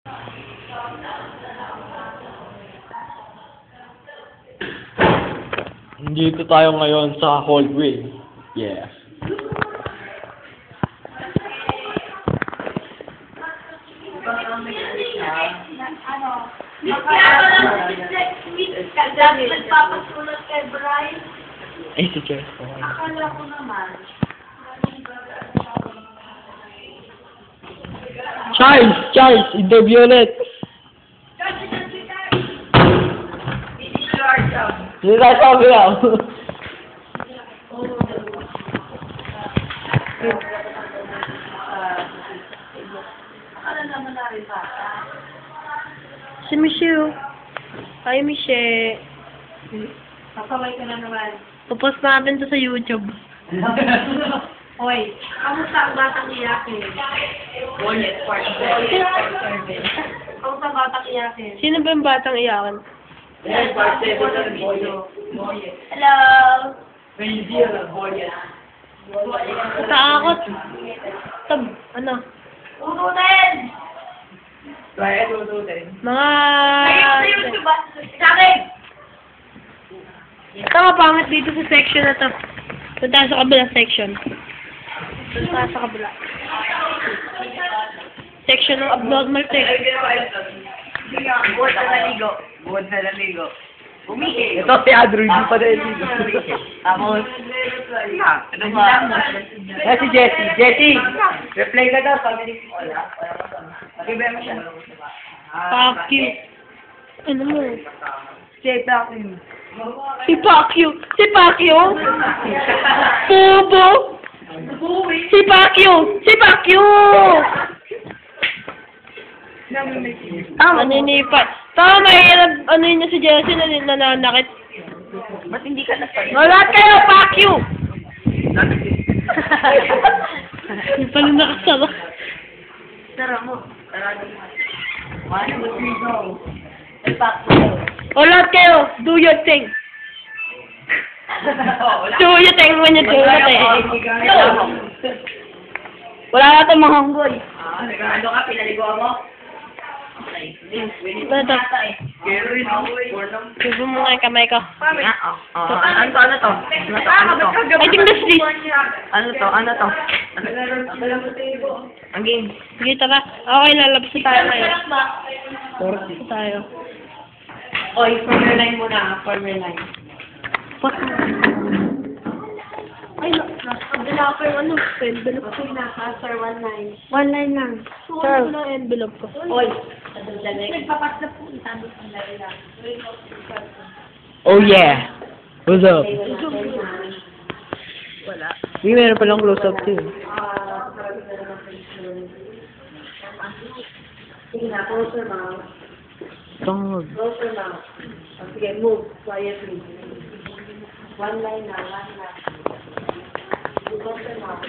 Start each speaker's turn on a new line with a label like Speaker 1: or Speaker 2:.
Speaker 1: Dito tayo ngayon sa hallway. Yeah.
Speaker 2: Nagpapasulat kay Brian.
Speaker 1: Ay, si Jeff.
Speaker 2: Akala ko naman.
Speaker 1: Charles! Interview ulit! Hindi tayo sa kabila.
Speaker 2: Akala naman na rin bata.
Speaker 3: Si Michelle. Hi, Michelle.
Speaker 2: Pasaway ka na naman.
Speaker 3: Popost natin to sa YouTube.
Speaker 2: Hoy, kamusta ang batang iyakin? Kamusta ang batang iyakin?
Speaker 3: Sino ba yung batang iyakan?
Speaker 2: Hello!
Speaker 3: Natakot. Tab, ano?
Speaker 2: Ununin!
Speaker 3: Mga...
Speaker 2: Ayun sa YouTube ba? Sa akin!
Speaker 3: Ito mapangit dito sa section na to. Punta tayo sa kabila section. Punta tayo sa kabila. Section ng abnormal text.
Speaker 2: Buwan sa naligo. Umihi.
Speaker 1: Ito si Andrew, hindi pa dahil dito.
Speaker 2: Tapos, ano ba?
Speaker 1: Si Jessie! Reply ka daw, sabi ni Wala.
Speaker 2: Nag-iba mo siya.
Speaker 3: Fuck you. Ano mo?
Speaker 2: Stay back in.
Speaker 3: Si Pacquiao! Si Pacquiao! Bobo! Si Pacquiao! Si Pacquiao! Naninipat. Tama, mahirap. Ano yun si Jessie na nananakit.
Speaker 2: Ba't hindi ka nasa?
Speaker 3: Wala kayo, Pacquiao! Hindi pala nakasama.
Speaker 2: Tara mo. Tara mo. 1, 2, 3, go. Back to
Speaker 3: O lahat kayo, do your thing. Do your thing when you do your thing. Wala na itong mga hunggoy.
Speaker 2: Nagano ka, pinaligo mo?
Speaker 3: Ito. Subo mo nga yung kamay ko.
Speaker 2: Ano to?
Speaker 3: I think that's this.
Speaker 2: Ano to? Ang game.
Speaker 3: Sige, tara. Okay, lalabas na tayo ngayon. Lalabas na tayo.
Speaker 2: Oy, former line muna. Former line.
Speaker 3: What? Ay, nasa ko yung ano, envelope ko.
Speaker 2: Sir, 1-9.
Speaker 3: One line lang. Sir, ano ang envelope ko?
Speaker 2: Oy, nagpapas na po. Sabi ang lari lang.
Speaker 1: Oh yeah! What's up?
Speaker 2: Wala.
Speaker 1: Hindi, meron palang close-up too.
Speaker 2: Sige na, closer mouth.
Speaker 1: Tangod.
Speaker 2: Closer mouth. Sige, move quietly. One line na, one line. Closer mouth.